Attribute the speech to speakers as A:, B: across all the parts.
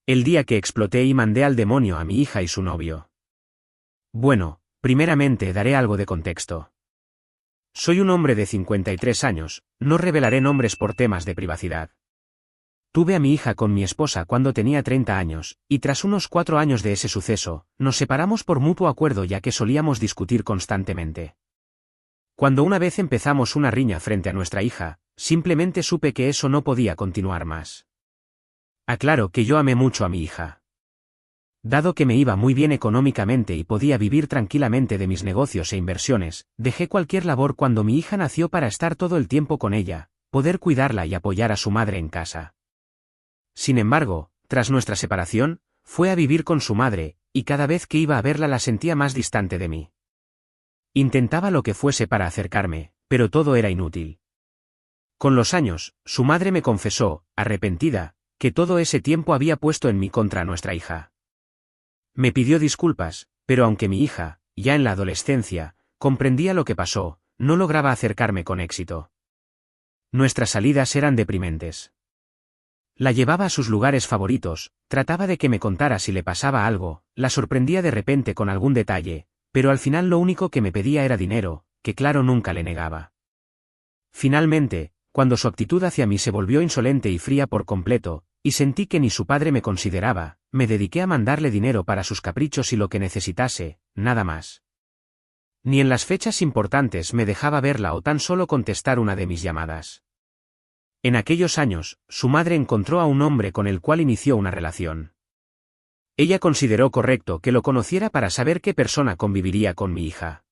A: El día que exploté y mandé al demonio a mi hija y su novio. Bueno, primeramente daré algo de contexto. Soy un hombre de 53 años, no revelaré nombres por temas de privacidad. Tuve a mi hija con mi esposa cuando tenía 30 años, y tras unos 4 años de ese suceso, nos separamos por mutuo acuerdo ya que solíamos discutir constantemente. Cuando una vez empezamos una riña frente a nuestra hija, simplemente supe que eso no podía continuar más. Aclaro que yo amé mucho a mi hija. Dado que me iba muy bien económicamente y podía vivir tranquilamente de mis negocios e inversiones, dejé cualquier labor cuando mi hija nació para estar todo el tiempo con ella, poder cuidarla y apoyar a su madre en casa. Sin embargo, tras nuestra separación, fue a vivir con su madre, y cada vez que iba a verla la sentía más distante de mí. Intentaba lo que fuese para acercarme, pero todo era inútil. Con los años, su madre me confesó, arrepentida, que todo ese tiempo había puesto en mi contra a nuestra hija. Me pidió disculpas, pero aunque mi hija, ya en la adolescencia, comprendía lo que pasó, no lograba acercarme con éxito. Nuestras salidas eran deprimentes. La llevaba a sus lugares favoritos, trataba de que me contara si le pasaba algo, la sorprendía de repente con algún detalle, pero al final lo único que me pedía era dinero, que claro nunca le negaba. Finalmente, cuando su actitud hacia mí se volvió insolente y fría por completo, y sentí que ni su padre me consideraba, me dediqué a mandarle dinero para sus caprichos y lo que necesitase, nada más. Ni en las fechas importantes me dejaba verla o tan solo contestar una de mis llamadas. En aquellos años, su madre encontró a un hombre con el cual inició una relación. Ella consideró correcto que lo conociera para saber qué persona conviviría con mi hija.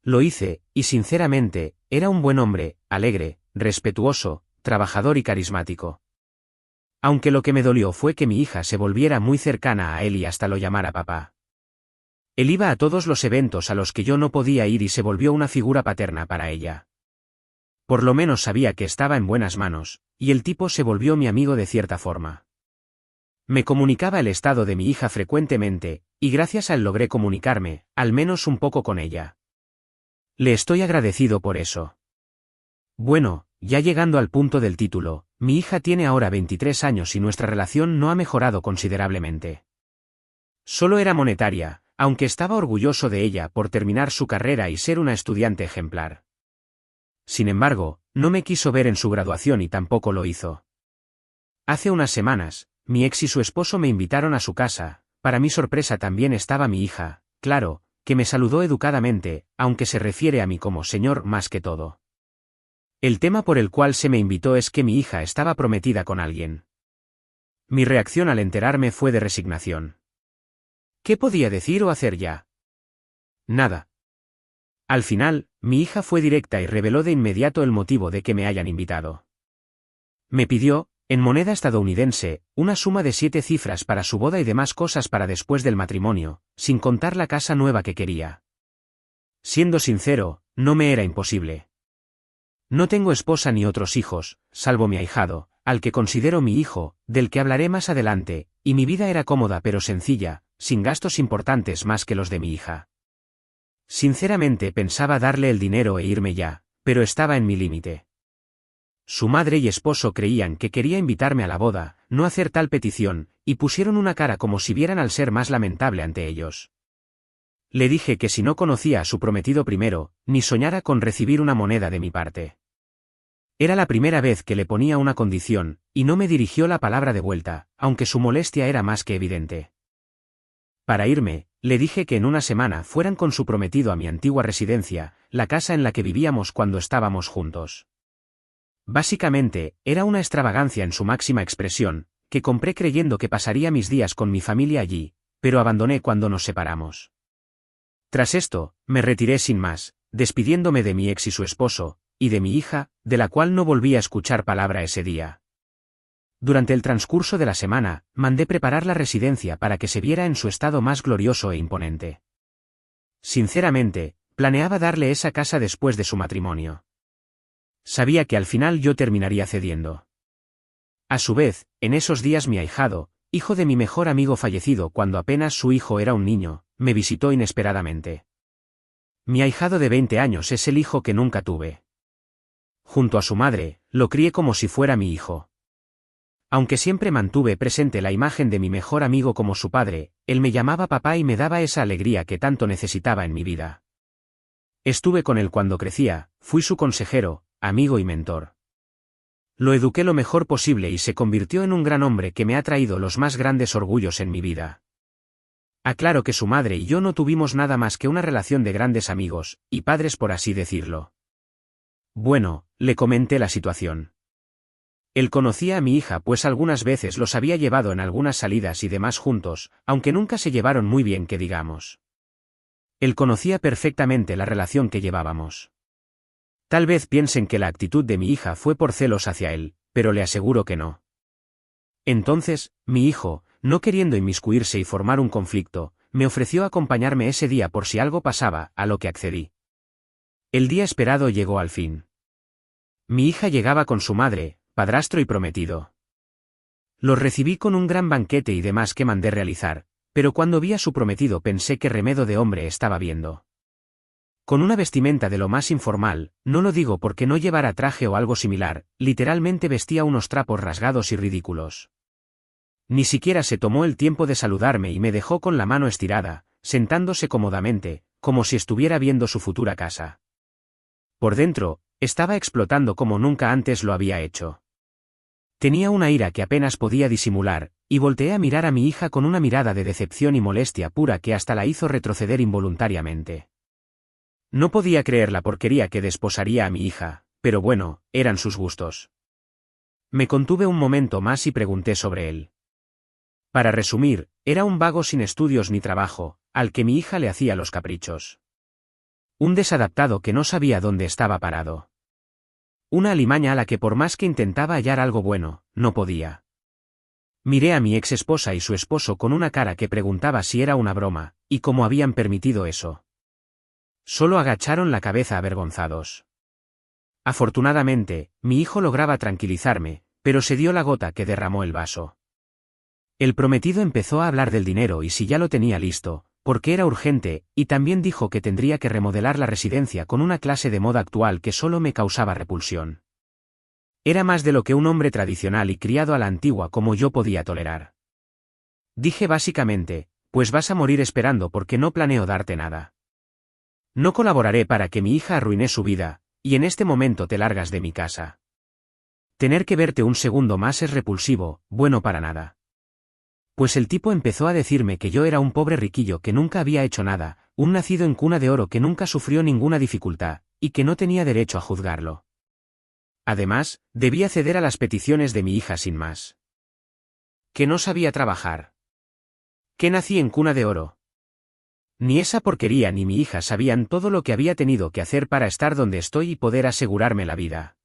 A: Lo hice, y sinceramente, era un buen hombre, alegre, respetuoso, trabajador y carismático. Aunque lo que me dolió fue que mi hija se volviera muy cercana a él y hasta lo llamara papá. Él iba a todos los eventos a los que yo no podía ir y se volvió una figura paterna para ella. Por lo menos sabía que estaba en buenas manos, y el tipo se volvió mi amigo de cierta forma. Me comunicaba el estado de mi hija frecuentemente, y gracias a él logré comunicarme, al menos un poco con ella. Le estoy agradecido por eso. Bueno, ya llegando al punto del título, mi hija tiene ahora 23 años y nuestra relación no ha mejorado considerablemente. Solo era monetaria, aunque estaba orgulloso de ella por terminar su carrera y ser una estudiante ejemplar. Sin embargo, no me quiso ver en su graduación y tampoco lo hizo. Hace unas semanas, mi ex y su esposo me invitaron a su casa, para mi sorpresa también estaba mi hija, claro, que me saludó educadamente, aunque se refiere a mí como señor más que todo. El tema por el cual se me invitó es que mi hija estaba prometida con alguien. Mi reacción al enterarme fue de resignación. ¿Qué podía decir o hacer ya? Nada. Al final, mi hija fue directa y reveló de inmediato el motivo de que me hayan invitado. Me pidió, en moneda estadounidense, una suma de 7 cifras para su boda y demás cosas para después del matrimonio, sin contar la casa nueva que quería. Siendo sincero, no me era imposible. No tengo esposa ni otros hijos, salvo mi ahijado, al que considero mi hijo, del que hablaré más adelante, y mi vida era cómoda pero sencilla, sin gastos importantes más que los de mi hija. Sinceramente pensaba darle el dinero e irme ya, pero estaba en mi límite. Su madre y esposo creían que quería invitarme a la boda, no hacer tal petición, y pusieron una cara como si vieran al ser más lamentable ante ellos. Le dije que si no conocía a su prometido primero, ni soñara con recibir una moneda de mi parte. Era la primera vez que le ponía una condición, y no me dirigió la palabra de vuelta, aunque su molestia era más que evidente. Para irme, le dije que en una semana fueran con su prometido a mi antigua residencia, la casa en la que vivíamos cuando estábamos juntos. Básicamente, era una extravagancia en su máxima expresión, que compré creyendo que pasaría mis días con mi familia allí, pero abandoné cuando nos separamos. Tras esto, me retiré sin más, despidiéndome de mi ex y su esposo, y de mi hija, de la cual no volví a escuchar palabra ese día. Durante el transcurso de la semana, mandé preparar la residencia para que se viera en su estado más glorioso e imponente. Sinceramente, planeaba darle esa casa después de su matrimonio. Sabía que al final yo terminaría cediendo. A su vez, en esos días mi ahijado, hijo de mi mejor amigo fallecido cuando apenas su hijo era un niño, me visitó inesperadamente. Mi ahijado de 20 años es el hijo que nunca tuve. Junto a su madre, lo crié como si fuera mi hijo. Aunque siempre mantuve presente la imagen de mi mejor amigo como su padre, él me llamaba papá y me daba esa alegría que tanto necesitaba en mi vida. Estuve con él cuando crecía, fui su consejero, amigo y mentor. Lo eduqué lo mejor posible y se convirtió en un gran hombre que me ha traído los más grandes orgullos en mi vida. Aclaro que su madre y yo no tuvimos nada más que una relación de grandes amigos, y padres por así decirlo. Bueno, le comenté la situación. Él conocía a mi hija pues algunas veces los había llevado en algunas salidas y demás juntos, aunque nunca se llevaron muy bien que digamos. Él conocía perfectamente la relación que llevábamos. Tal vez piensen que la actitud de mi hija fue por celos hacia él, pero le aseguro que no. Entonces, mi hijo, no queriendo inmiscuirse y formar un conflicto, me ofreció acompañarme ese día por si algo pasaba, a lo que accedí. El día esperado llegó al fin. Mi hija llegaba con su madre, padrastro y prometido. Los recibí con un gran banquete y demás que mandé realizar, pero cuando vi a su prometido pensé qué remedo de hombre estaba viendo. Con una vestimenta de lo más informal, no lo digo porque no llevara traje o algo similar, literalmente vestía unos trapos rasgados y ridículos. Ni siquiera se tomó el tiempo de saludarme y me dejó con la mano estirada, sentándose cómodamente, como si estuviera viendo su futura casa. Por dentro, estaba explotando como nunca antes lo había hecho. Tenía una ira que apenas podía disimular, y volteé a mirar a mi hija con una mirada de decepción y molestia pura que hasta la hizo retroceder involuntariamente. No podía creer la porquería que desposaría a mi hija, pero bueno, eran sus gustos. Me contuve un momento más y pregunté sobre él. Para resumir, era un vago sin estudios ni trabajo, al que mi hija le hacía los caprichos. Un desadaptado que no sabía dónde estaba parado. Una alimaña a la que por más que intentaba hallar algo bueno, no podía. Miré a mi ex esposa y su esposo con una cara que preguntaba si era una broma, y cómo habían permitido eso. Solo agacharon la cabeza avergonzados. Afortunadamente, mi hijo lograba tranquilizarme, pero se dio la gota que derramó el vaso. El prometido empezó a hablar del dinero y si ya lo tenía listo, porque era urgente, y también dijo que tendría que remodelar la residencia con una clase de moda actual que solo me causaba repulsión. Era más de lo que un hombre tradicional y criado a la antigua como yo podía tolerar. Dije básicamente, pues vas a morir esperando porque no planeo darte nada. No colaboraré para que mi hija arruine su vida, y en este momento te largas de mi casa. Tener que verte un segundo más es repulsivo, bueno para nada. Pues el tipo empezó a decirme que yo era un pobre riquillo que nunca había hecho nada, un nacido en cuna de oro que nunca sufrió ninguna dificultad, y que no tenía derecho a juzgarlo. Además, debía ceder a las peticiones de mi hija sin más. Que no sabía trabajar. Que nací en cuna de oro. Ni esa porquería ni mi hija sabían todo lo que había tenido que hacer para estar donde estoy y poder asegurarme la vida.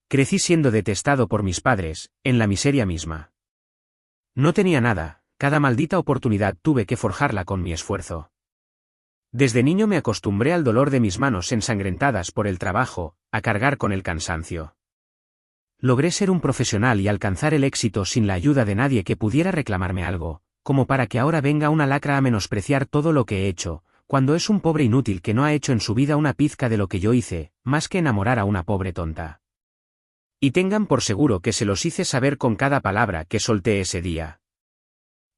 A: Crecí siendo detestado por mis padres, en la miseria misma. No tenía nada, cada maldita oportunidad tuve que forjarla con mi esfuerzo. Desde niño me acostumbré al dolor de mis manos ensangrentadas por el trabajo, a cargar con el cansancio. Logré ser un profesional y alcanzar el éxito sin la ayuda de nadie que pudiera reclamarme algo, como para que ahora venga una lacra a menospreciar todo lo que he hecho, cuando es un pobre inútil que no ha hecho en su vida una pizca de lo que yo hice, más que enamorar a una pobre tonta. Y tengan por seguro que se los hice saber con cada palabra que solté ese día.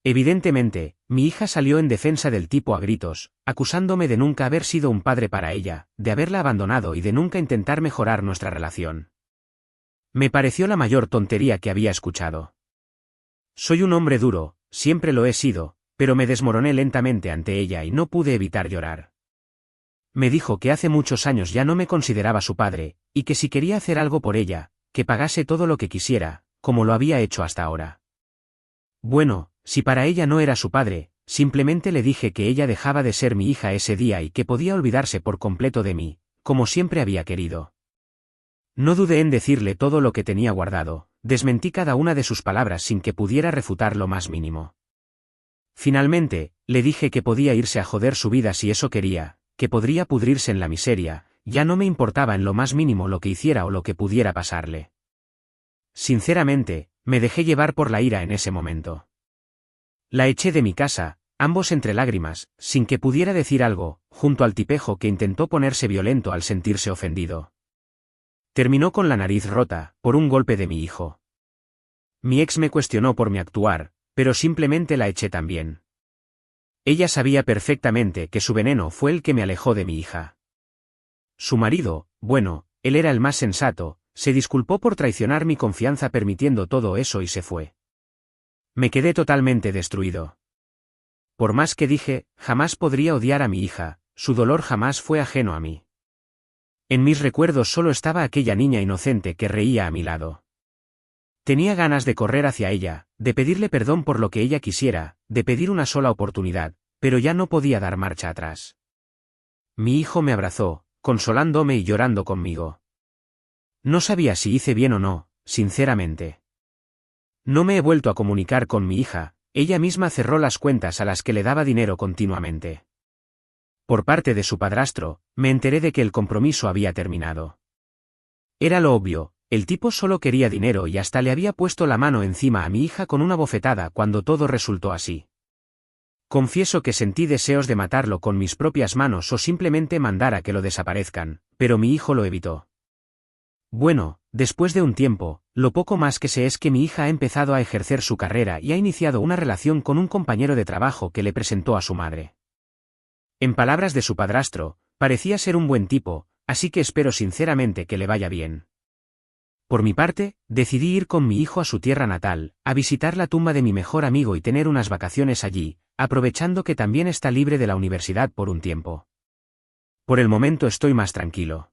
A: Evidentemente, mi hija salió en defensa del tipo a gritos, acusándome de nunca haber sido un padre para ella, de haberla abandonado y de nunca intentar mejorar nuestra relación. Me pareció la mayor tontería que había escuchado. Soy un hombre duro, siempre lo he sido, pero me desmoroné lentamente ante ella y no pude evitar llorar. Me dijo que hace muchos años ya no me consideraba su padre, y que si quería hacer algo por ella, que pagase todo lo que quisiera, como lo había hecho hasta ahora. Bueno, si para ella no era su padre, simplemente le dije que ella dejaba de ser mi hija ese día y que podía olvidarse por completo de mí, como siempre había querido. No dudé en decirle todo lo que tenía guardado, desmentí cada una de sus palabras sin que pudiera refutar lo más mínimo. Finalmente, le dije que podía irse a joder su vida si eso quería, que podría pudrirse en la miseria, ya no me importaba en lo más mínimo lo que hiciera o lo que pudiera pasarle. Sinceramente, me dejé llevar por la ira en ese momento. La eché de mi casa, ambos entre lágrimas, sin que pudiera decir algo, junto al tipejo que intentó ponerse violento al sentirse ofendido. Terminó con la nariz rota, por un golpe de mi hijo. Mi ex me cuestionó por mi actuar, pero simplemente la eché también. Ella sabía perfectamente que su veneno fue el que me alejó de mi hija. Su marido, bueno, él era el más sensato, se disculpó por traicionar mi confianza permitiendo todo eso y se fue. Me quedé totalmente destruido. Por más que dije, jamás podría odiar a mi hija, su dolor jamás fue ajeno a mí. En mis recuerdos solo estaba aquella niña inocente que reía a mi lado. Tenía ganas de correr hacia ella, de pedirle perdón por lo que ella quisiera, de pedir una sola oportunidad, pero ya no podía dar marcha atrás. Mi hijo me abrazó, consolándome y llorando conmigo. No sabía si hice bien o no, sinceramente. No me he vuelto a comunicar con mi hija, ella misma cerró las cuentas a las que le daba dinero continuamente. Por parte de su padrastro, me enteré de que el compromiso había terminado. Era lo obvio, el tipo solo quería dinero y hasta le había puesto la mano encima a mi hija con una bofetada cuando todo resultó así. Confieso que sentí deseos de matarlo con mis propias manos o simplemente mandar a que lo desaparezcan, pero mi hijo lo evitó. Bueno, después de un tiempo, lo poco más que sé es que mi hija ha empezado a ejercer su carrera y ha iniciado una relación con un compañero de trabajo que le presentó a su madre. En palabras de su padrastro, parecía ser un buen tipo, así que espero sinceramente que le vaya bien. Por mi parte, decidí ir con mi hijo a su tierra natal, a visitar la tumba de mi mejor amigo y tener unas vacaciones allí, aprovechando que también está libre de la universidad por un tiempo. Por el momento estoy más tranquilo.